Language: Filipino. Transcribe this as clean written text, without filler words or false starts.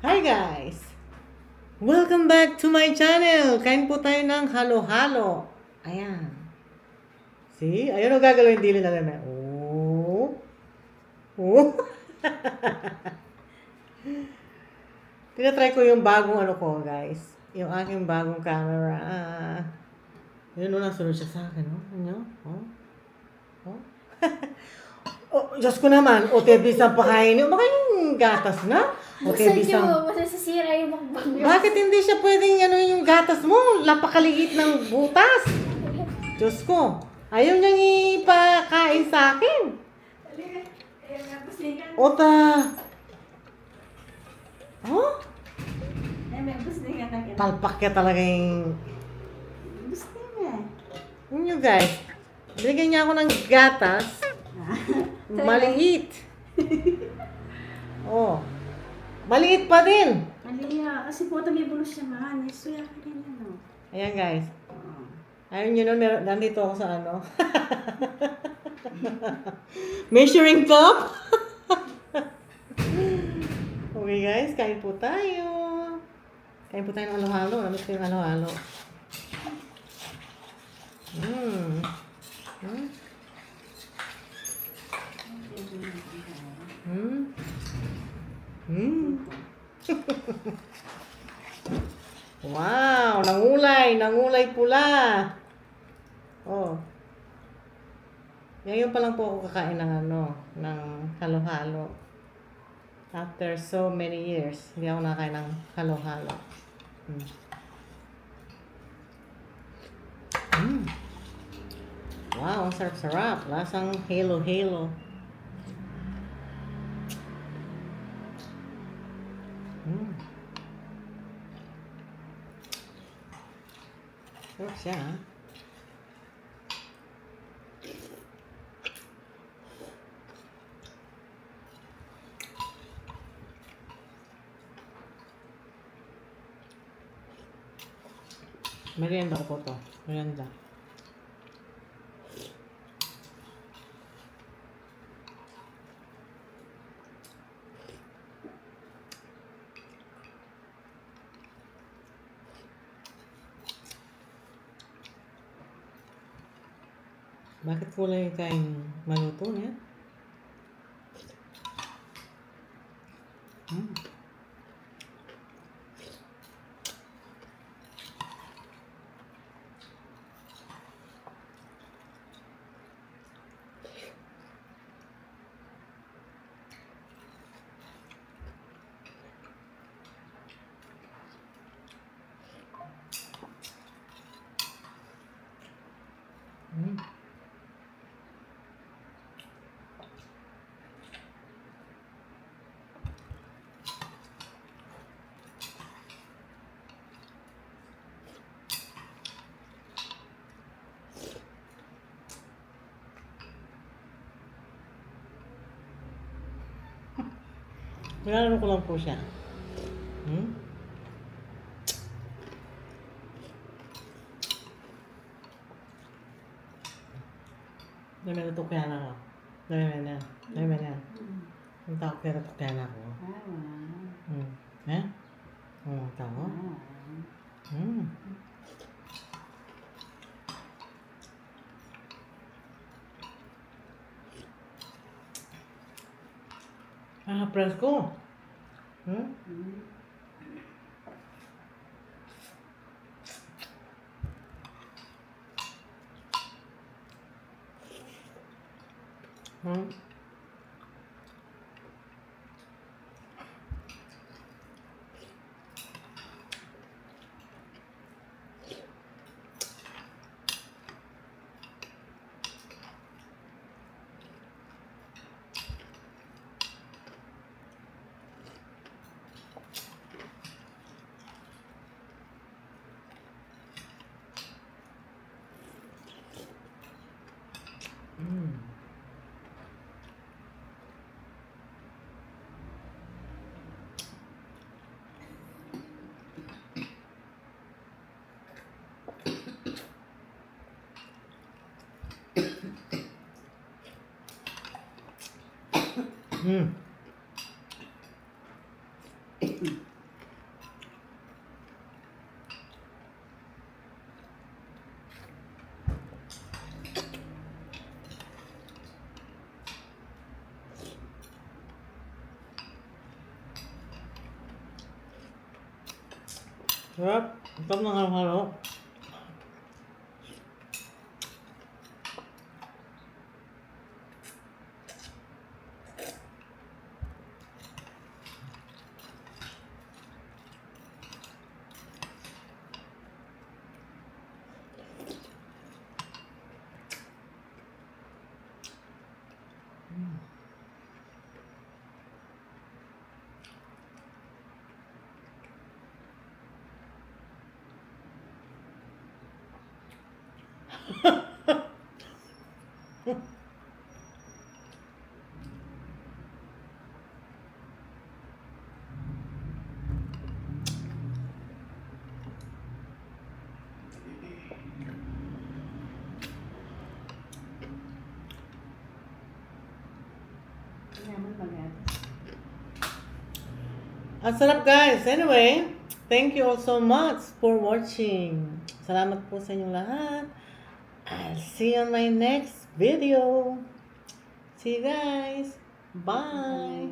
Hi guys! Welcome back to my channel! Kain po tayo ng halo-halo. Ayan. See? Ayun o gagawin dili na namin. Oh. Oh. Tinatry ko yung bagong ano ko guys. Yung aking bagong camera. Yun o, nasunod siya sa akin. Oh. Ano? Oh. Oh. Oh, Diyos ko naman, o tebis ang pakain. O baka yung gatas na? O Buksan tebis ang... nyo, masasisira yung mukbang nyo. Bakit hindi siya pwedeng ano yung gatas mo? Napakaliit ng butas. Diyos ko. Ayaw niyang ipakain sa akin. Ota. Oh? Palpak ka talaga yung... Yun guys. Binigyan niya ako ng gatas. Maliit. Oh. Maliit pa din. Aliya, kasi po may bulos siya man. Suya ka rin ano. Ayan guys. Ayun yun, nandito ako sa ano. Measuring cup. Okay guys, kain po tayo. Kain po tayo ng halo-halo. Namit ko yung halo-halo. Wow, nangulay pula. Oh. Ngayon pa lang po ako kakain ng ng halo-halo. After so many years, hindi ako nakakain ng halo-halo. Wow, ang sarap-sarap. Lasang halo-halo. Sarap siya, ha? Merienda ko po to. Merienda. Bakit kulay kain maluto niya? Nilalaro ko lang po siya. Dami na ito kaya na ako. Dami na. Ang tao kaya ito kaya na ako. Eh? Ang tao? Presko. Sarap. Sarap ng halo-halo. Naman bagat. Ang sarap guys. Anyway, thank you all so much for watching. Salamat po sa inyong lahat. I'll see you on my next video. See you guys. Bye.